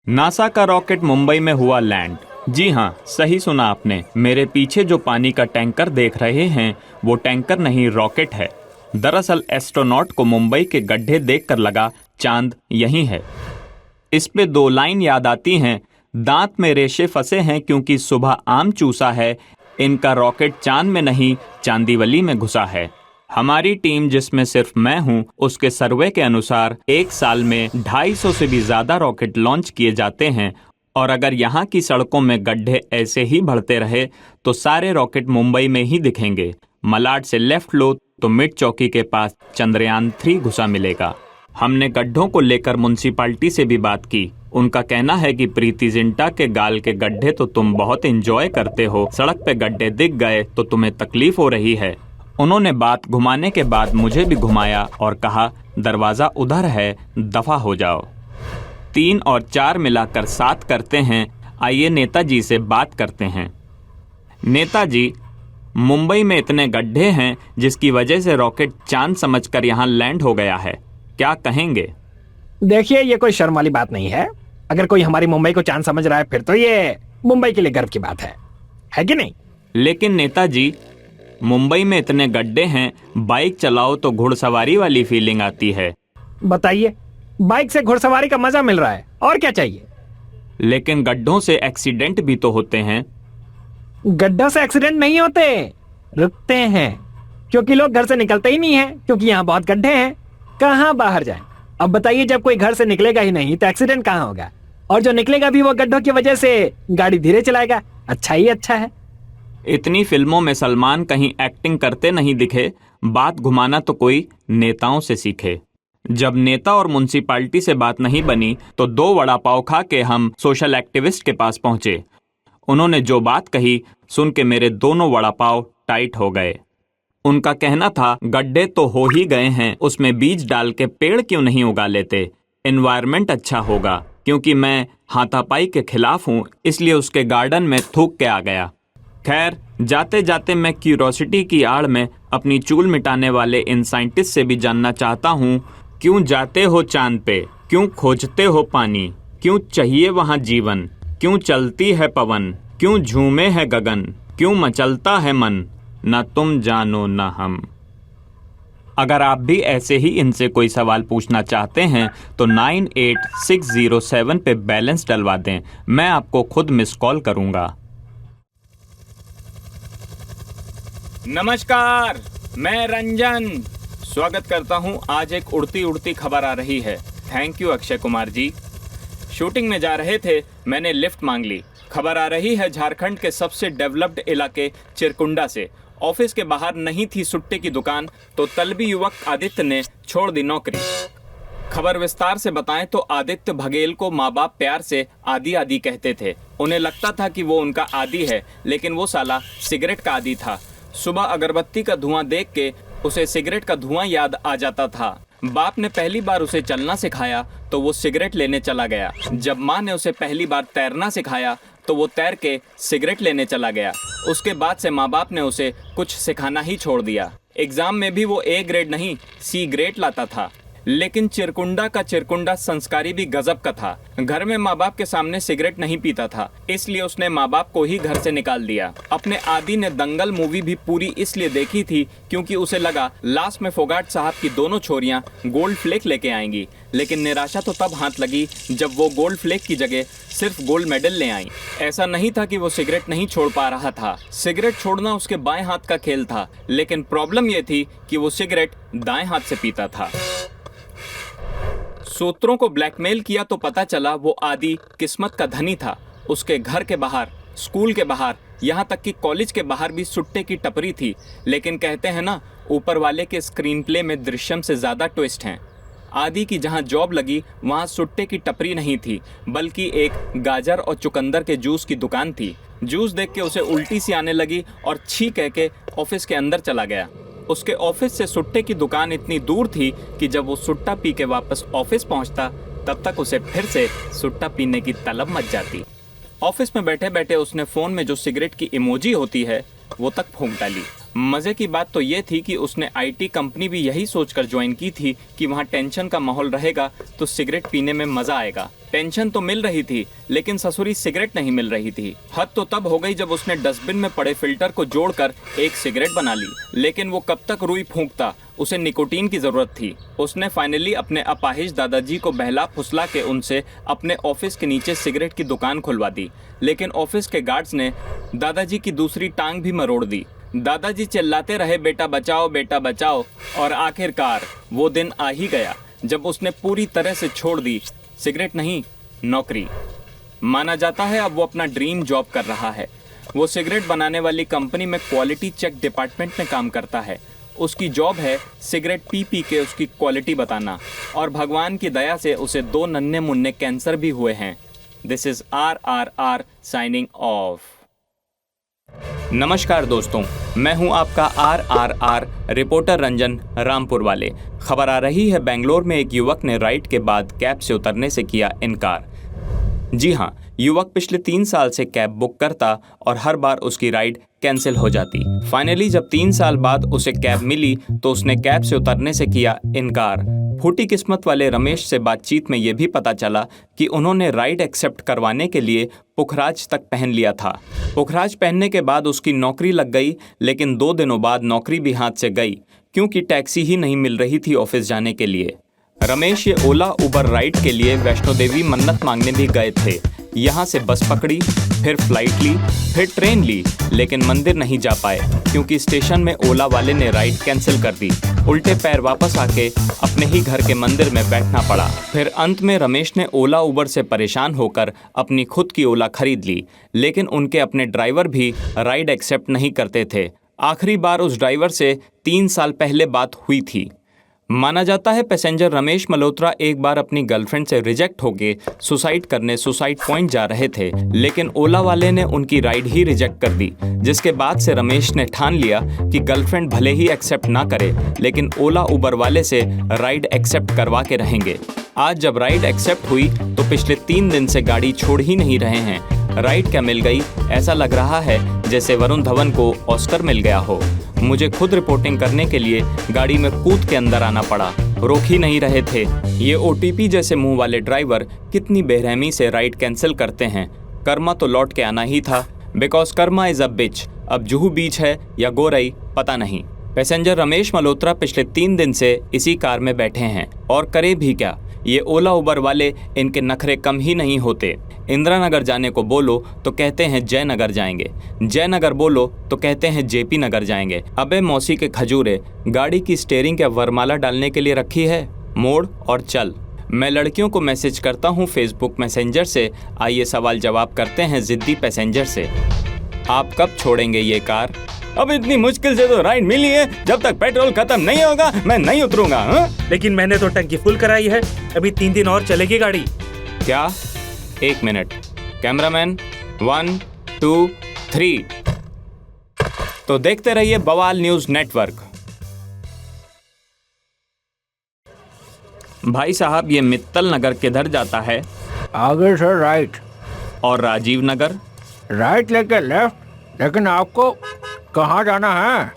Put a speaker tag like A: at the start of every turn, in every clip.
A: NASA का rocket Mumbai में हुआ लैंड। जी हाँ, सही सुना आपने। मेरे पीछे जो पानी का टैंकर देख रहे हैं वो टैंकर नहीं, रॉकेट है। दरअसल एस्ट्रोनॉट को मुंबई के गड्ढे देखकर लगा चांद यही है। इस पे दो लाइन याद आती हैं, दांत में रेशे फंसे हैं क्योंकि सुबह आम चूसा है, इनका रॉकेट चांद में नहीं चांदीवली में घुसा है। हमारी टीम जिसमें सिर्फ मैं हूं, उसके सर्वे के अनुसार एक साल में 250 से भी ज्यादा रॉकेट लॉन्च किए जाते हैं और अगर यहाँ की सड़कों में गड्ढे ऐसे ही बढ़ते रहे तो सारे रॉकेट मुंबई में ही दिखेंगे। मलाड से लेफ्ट लो तो मिड चौकी के पास चंद्रयान 3 घुसा मिलेगा। हमने गड्ढों को लेकर म्युनिसिपैलिटी से भी बात की। उनका कहना है कि प्रीति जिंटा के गाल के गड्ढे तो तुम बहुत एंजॉय करते हो, सड़क पे गड्ढे दिख गए तो तुम्हें तकलीफ हो रही है। उन्होंने बात घुमाने के बाद मुझे भी घुमाया और कहा दरवाजा उधर है, दफा हो जाओ। 3 और 4 मिलाकर 7 करते हैं। आइए नेताजी से बात करते हैं। नेताजी, मुंबई में इतने गड्ढे हैं जिसकी वजह से रॉकेट चांद समझकर यहाँ लैंड हो गया है, क्या कहेंगे?
B: देखिए, ये कोई शर्म वाली बात नहीं है। अगर कोई हमारी मुंबई को चांद समझ रहा है फिर तो ये मुंबई के लिए गर्व की बात है कि नहीं?
A: लेकिन नेताजी, मुंबई में इतने गड्ढे हैं, बाइक चलाओ तो घुड़सवारी वाली फीलिंग आती है।
B: बताइए, बाइक से घुड़सवारी का मजा मिल रहा है, और क्या चाहिए?
A: लेकिन गड्ढों से एक्सीडेंट भी तो होते हैं।
B: गड्ढों से एक्सीडेंट नहीं होते, रुकते हैं, क्योंकि लोग घर से निकलते ही नहीं है, क्योंकि यहाँ बहुत गड्ढे हैं। कहाँ बाहर जाएं? अब बताइए, जब कोई घर से निकलेगा ही नहीं तो एक्सीडेंट कहाँ होगा? और जो निकलेगा भी वो गड्ढों की वजह से गाड़ी धीरे चलाएगा। अच्छा ही अच्छा है।
A: इतनी फिल्मों में सलमान कहीं एक्टिंग करते नहीं दिखे। बात घुमाना तो कोई नेताओं से सीखे। जब नेता और म्युनिसिपैलिटी से बात नहीं बनी तो 2 वड़ा पाव खा के हम सोशल एक्टिविस्ट के पास पहुंचे। उन्होंने जो बात कही सुन के मेरे दोनों वड़ा पाव टाइट हो गए। उनका कहना था गड्ढे तो हो ही गए हैं, उसमें बीज डाल के पेड़ क्यों नहीं उगा लेते, एनवायरनमेंट अच्छा होगा। क्योंकि मैं हाथापाई के खिलाफ हूँ इसलिए उसके गार्डन में थूक के आ गया। खैर, जाते जाते मैं क्यूरोसिटी की आड़ में अपनी चूल मिटाने वाले इन साइंटिस्ट से भी जानना चाहता हूँ, क्यों जाते हो चांद पे, क्यों खोजते हो पानी, क्यों चाहिए वहाँ जीवन, क्यों चलती है पवन, क्यों झूमे है गगन, क्यों मचलता है मन, ना तुम जानो ना हम। अगर आप भी ऐसे ही इनसे कोई सवाल पूछना चाहते हैं तो 98607 पे बैलेंस डलवा दें, मैं आपको खुद मिस कॉल करूंगा। नमस्कार, मैं रंजन स्वागत करता हूं। आज एक उड़ती उड़ती खबर आ रही है। Thank you Akshay Kumar ji. Shooting में जा रहे थे, मैंने लिफ्ट मांग ली। खबर आ रही है झारखंड के सबसे डेवलप्ड इलाके चिरकुंडा से। ऑफिस के बाहर नहीं थी सुट्टे की दुकान तो तलबी युवक आदित्य ने छोड़ दी नौकरी। खबर विस्तार से बताएं तो आदित्य बघेल को माँ बाप प्यार से आदि आदि कहते थे। उन्हें लगता था कि वो उनका आदि है, लेकिन वो साला सिगरेट का आदि था। सुबह अगरबत्ती का धुआं देख के उसे सिगरेट का धुआं याद आ जाता था। बाप ने पहली बार उसे चलना सिखाया तो वो सिगरेट लेने चला गया। जब माँ ने उसे पहली बार तैरना सिखाया तो वो तैर के सिगरेट लेने चला गया। उसके बाद से माँ बाप ने उसे कुछ सिखाना ही छोड़ दिया। एग्जाम में भी वो A ग्रेड नहीं C ग्रेड लाता था। लेकिन चिरकुंडा का चिरकुंडा संस्कारी भी गजब का था। घर में माँ बाप के सामने सिगरेट नहीं पीता था, इसलिए उसने माँ बाप को ही घर से निकाल दिया। अपने आदि ने दंगल मूवी भी पूरी इसलिए देखी थी क्योंकि उसे लगा लास्ट में फोगाट साहब की दोनों छोरियां गोल्ड फ्लेक लेके आएंगी। लेकिन निराशा तो तब हाथ लगी जब वो गोल्ड फ्लेक की जगह सिर्फ गोल्ड मेडल ले आई। ऐसा नहीं था कि वो सिगरेट नहीं छोड़ पा रहा था, सिगरेट छोड़ना उसके बाएं हाथ का खेल था। लेकिन प्रॉब्लम ये थी कि वो सिगरेट दाएं हाथ से पीता था। सूत्रों को ब्लैकमेल किया तो पता चला वो आदि किस्मत का धनी था। उसके घर के बाहर, स्कूल के बाहर, यहाँ तक कि कॉलेज के बाहर भी सुट्टे की टपरी थी। लेकिन कहते हैं ना, ऊपर वाले के स्क्रीन प्ले में दृश्यम से ज़्यादा ट्विस्ट हैं। आदि की जहाँ जॉब लगी वहाँ सुट्टे की टपरी नहीं थी, बल्कि एक गाजर और चुकंदर के जूस की दुकान थी। जूस देख के उसे उल्टी सी आने लगी और छी कह के ऑफिस के अंदर चला गया। उसके ऑफिस से सुट्टे की दुकान इतनी दूर थी कि जब वो सुट्टा पी के वापस ऑफिस पहुंचता तब तक उसे फिर से सुट्टा पीने की तलब मच जाती। ऑफिस में बैठे बैठे उसने फ़ोन में जो सिगरेट की इमोजी होती है वो तक फूंक डाली। मज़े की बात तो ये थी कि उसने आईटी कंपनी भी यही सोचकर ज्वाइन की थी कि वहाँ टेंशन का माहौल रहेगा तो सिगरेट पीने में मज़ा आएगा। टेंशन तो मिल रही थी लेकिन ससुरी सिगरेट नहीं मिल रही थी। हद तो तब हो गई जब उसने डस्टबिन में पड़े फिल्टर को जोड़कर एक सिगरेट बना ली, लेकिन वो कब तक रुई फूंकता, उसे निकोटीन की ज़रूरत थी। उसने फाइनली अपने अपाहिज दादाजी को बहला फुसला के उनसे अपने ऑफिस के नीचे सिगरेट की दुकान खुलवा दी, लेकिन ऑफिस के गार्ड्स ने दादाजी की दूसरी टांग भी मरोड़ दी। दादाजी चिल्लाते रहे बेटा बचाओ, और आखिरकार वो दिन आ ही गया जब उसने पूरी तरह से छोड़ दी सिगरेट नहीं, नौकरी। माना जाता है अब वो अपना ड्रीम जॉब कर रहा है। वो सिगरेट बनाने वाली कंपनी में क्वालिटी चेक डिपार्टमेंट में काम करता है। उसकी जॉब है सिगरेट पी पी के उसकी क्वालिटी बताना, और भगवान की दया से उसे 2 नन्हे मुन्ने कैंसर भी हुए हैं। This is RRR signing off. नमस्कार दोस्तों, मैं हूं आपका RRR रिपोर्टर रंजन रामपुर वाले। खबर आ रही है बेंगलोर में एक युवक ने राइड के बाद कैब से उतरने से किया इनकार। जी हां, युवक पिछले 3 साल से कैब बुक करता और हर बार उसकी राइड कैंसिल हो जाती। फाइनली जब 3 साल बाद उसे कैब मिली तो उसने कैब से उतरने से किया इनकार। फूटी किस्मत वाले रमेश से बातचीत में यह भी पता चला कि उन्होंने राइड एक्सेप्ट करवाने के लिए पुखराज तक पहन लिया था। पुखराज पहनने के बाद उसकी नौकरी लग गई, लेकिन 2 दिनों बाद नौकरी भी हाथ से गई क्योंकि टैक्सी ही नहीं मिल रही थी ऑफिस जाने के लिए। रमेश ये ओला उबर राइड के लिए वैष्णो देवी मन्नत मांगने भी गए थे। यहाँ से बस पकड़ी, फिर फ्लाइट ली, फिर ट्रेन ली, लेकिन मंदिर नहीं जा पाए क्योंकि स्टेशन में ओला वाले ने राइड कैंसिल कर दी। उल्टे पैर वापस आके अपने ही घर के मंदिर में बैठना पड़ा। फिर अंत में रमेश ने ओला उबर से परेशान होकर अपनी खुद की ओला खरीद ली, लेकिन उनके अपने ड्राइवर भी राइड एक्सेप्ट नहीं करते थे। आखिरी बार उस ड्राइवर से 3 साल पहले बात हुई थी। माना जाता है पैसेंजर रमेश मल्होत्रा एक बार अपनी गर्लफ्रेंड से रिजेक्ट होके सुसाइड करने सुसाइड पॉइंट जा रहे थे, लेकिन ओला वाले ने उनकी राइड ही रिजेक्ट कर दी, जिसके बाद से रमेश ने ठान लिया कि गर्लफ्रेंड भले ही एक्सेप्ट ना करे लेकिन ओला उबर वाले से राइड एक्सेप्ट करवा के रहेंगे। आज जब राइड एक्सेप्ट हुई तो पिछले 3 दिन से गाड़ी छोड़ ही नहीं रहे हैं। राइड क्या मिल गई, ऐसा लग रहा है जैसे वरुण धवन को ऑस्कर मिल गया हो। मुझे खुद रिपोर्टिंग करने के लिए गाड़ी में कूद के अंदर आना पड़ा, रोक ही नहीं रहे थे। ये OTP जैसे मुंह वाले ड्राइवर कितनी बेरहमी से राइड कैंसिल करते हैं। कर्मा तो लौट के आना ही था, बिकॉज कर्मा इज अ बिच। अब जुहू बीच है या गोरई पता नहीं। पैसेंजर रमेश मल्होत्रा पिछले 3 दिन से इसी कार में बैठे हैं, और करे भी क्या, ये ओला उबर वाले इनके नखरे कम ही नहीं होते। इंदिरा नगर जाने को बोलो तो कहते हैं जयनगर जाएंगे, जयनगर बोलो तो कहते हैं JP नगर जाएंगे। अबे मौसी के खजूरे, गाड़ी की स्टीयरिंग क्या वरमाला डालने के लिए रखी है? मोड़ और चल। मैं लड़कियों को मैसेज करता हूँ फेसबुक मैसेंजर से। आइए सवाल जवाब करते हैं जिद्दी पैसेंजर से। आप कब छोड़ेंगे ये कार? अब इतनी मुश्किल से तो राइड मिली है, जब तक पेट्रोल खत्म नहीं होगा मैं नहीं उतरूंगा।
C: लेकिन मैंने तो टंकी फुल कराई है, अभी 3 दिन और चलेगी गाड़ी।
A: क्या? 1 मिनट। कैमरामैन 1 2 3। तो देखते रहिए बवाल न्यूज नेटवर्क। भाई साहब, ये मित्तल नगर किधर जाता है?
D: आगे से राइट।
A: और राजीव नगर?
D: राइट लेके लेफ्ट। लेकिन आपको कहाँ जाना है?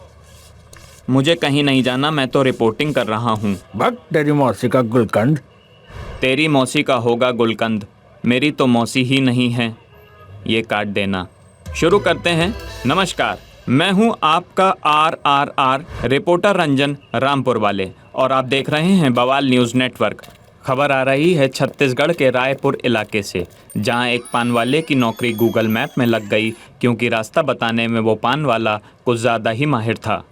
A: मुझे कहीं नहीं जाना, मैं तो रिपोर्टिंग कर रहा हूँ।
D: भक्त तेरी मौसी का गुलकंद।
A: तेरी मौसी का होगा गुलकंद, मेरी तो मौसी ही नहीं है। ये काट देना। शुरू करते हैं। नमस्कार, मैं हूं आपका RRR रिपोर्टर रंजन रामपुर वाले, और आप देख रहे हैं बवाल न्यूज़ नेटवर्क। खबर आ रही है छत्तीसगढ़ के रायपुर इलाके से, जहां एक पान वाले की नौकरी गूगल मैप में लग गई क्योंकि रास्ता बताने में वो पान वाला कुछ ज़्यादा ही माहिर था।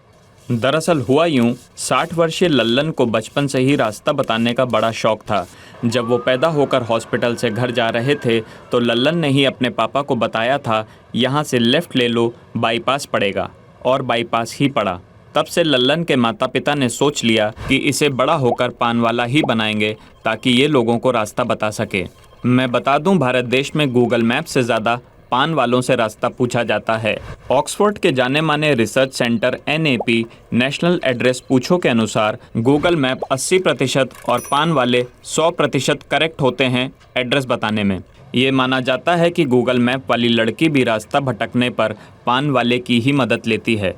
A: दरअसल हुआ यूं, 60 वर्षीय लल्लन को बचपन से ही रास्ता बताने का बड़ा शौक था। जब वो पैदा होकर हॉस्पिटल से घर जा रहे थे तो लल्लन ने ही अपने पापा को बताया था, यहाँ से लेफ़्ट ले लो, बाईपास पड़ेगा, और बाईपास ही पड़ा। तब से लल्लन के माता पिता ने सोच लिया कि इसे बड़ा होकर पान वाला ही बनाएंगे ताकि ये लोगों को रास्ता बता सके। मैं बता दूं, भारत देश में गूगल मैप से ज़्यादा पान वालों से रास्ता पूछा जाता है। ऑक्सफोर्ड के जाने माने research centre NAP national address पूछो के अनुसार गूगल मैप 80% और पान वाले 100% करेक्ट होते हैं एड्रेस बताने में। ये माना जाता है कि गूगल मैप वाली लड़की भी रास्ता भटकने पर पान वाले की ही मदद लेती है।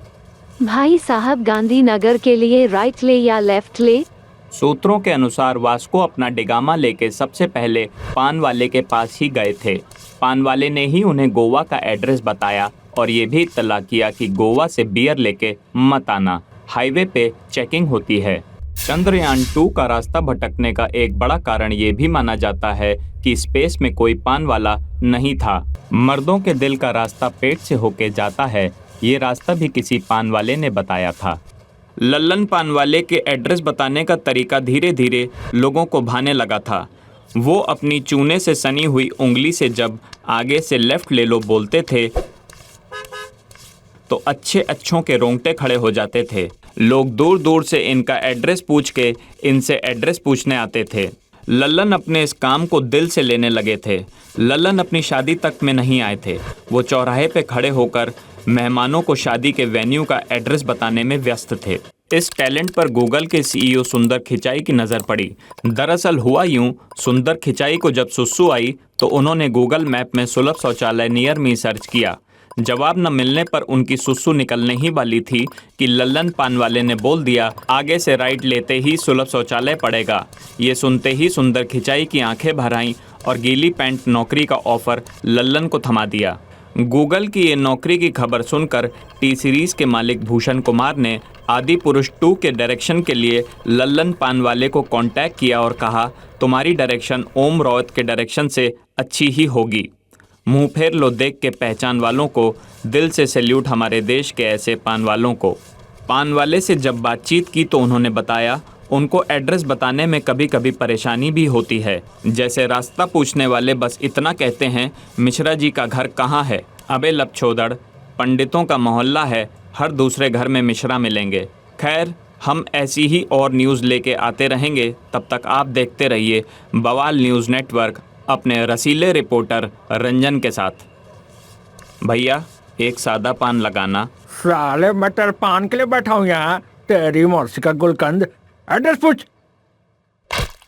E: भाई साहब गांधीनगर के लिए राइट ले या लेफ्ट ले?
A: सूत्रों के अनुसार वास्को अपना डिगामा लेके सबसे पहले पान वाले के पास ही गए थे। पान वाले ने ही उन्हें गोवा का एड्रेस बताया और ये भी इत्तला किया कि गोवा से बियर लेके मत आना, हाईवे पे चेकिंग होती है। चंद्रयान 2 का रास्ता भटकने का एक बड़ा कारण ये भी माना जाता है कि स्पेस में कोई पान वाला नहीं था। मर्दों के दिल का रास्ता पेट से होके जाता है, ये रास्ता भी किसी पान वाले ने बताया था। लल्लन पान वाले के एड्रेस बताने का तरीका धीरे धीरे लोगों को भाने लगा था। वो अपनी चूने से सनी हुई उंगली से जब आगे से लेफ्ट ले लो बोलते थे तो अच्छों के रोंगटे खड़े हो जाते थे। लोग दूर दूर से इनका एड्रेस पूछ के इनसे एड्रेस पूछने आते थे। लल्लन अपने इस काम को दिल से लेने लगे थे। लल्लन अपनी शादी तक में नहीं आए थे। वो चौराहे पे खड़े होकर मेहमानों को शादी के वेन्यू का एड्रेस बताने में व्यस्त थे। इस टैलेंट पर गूगल के सीईओ सुंदर खिचाई की नज़र पड़ी। दरअसल हुआ यूं, सुंदर खिचाई को जब सुस्सू आई तो उन्होंने गूगल मैप में सुलभ शौचालय नियर मी सर्च किया। जवाब न मिलने पर उनकी सुस्सू निकलने ही वाली थी कि लल्लन पान वाले ने बोल दिया, आगे से राइट लेते ही सुलभ शौचालय पड़ेगा। ये सुनते ही सुंदर खिचाई की आंखें भर आईं और गीली पैंट नौकरी का ऑफर लल्लन को थमा दिया। गूगल की ये नौकरी की खबर सुनकर टी सीरीज के मालिक भूषण कुमार ने आदि पुरुष 2 के डायरेक्शन के लिए लल्लन पान वाले को कांटेक्ट किया और कहा, तुम्हारी डायरेक्शन ओम रावत के डायरेक्शन से अच्छी ही होगी। मुंह फेर लो देख के पहचान वालों को, दिल से सैल्यूट हमारे देश के ऐसे पान वालों को। पान वाले से जब बातचीत की तो उन्होंने बताया उनको एड्रेस बताने में कभी कभी परेशानी भी होती है। जैसे रास्ता पूछने वाले बस इतना कहते हैं, मिश्रा जी का घर कहाँ है? अबे लपछोदड़, पंडितों का मोहल्ला है, हर दूसरे घर में मिश्रा मिलेंगे। खैर, हम ऐसी ही और न्यूज़ लेके आते रहेंगे। तब तक आप देखते रहिए बवाल न्यूज़ नेटवर्क अपने रसीले रिपोर्टर रंजन के साथ। भैया, एक सादा पान लगाना।
D: साले मटर पान के लिए बैठा हूँ यहाँ, तेरी मौसी का गुलकंद। एड्रेस पूछ।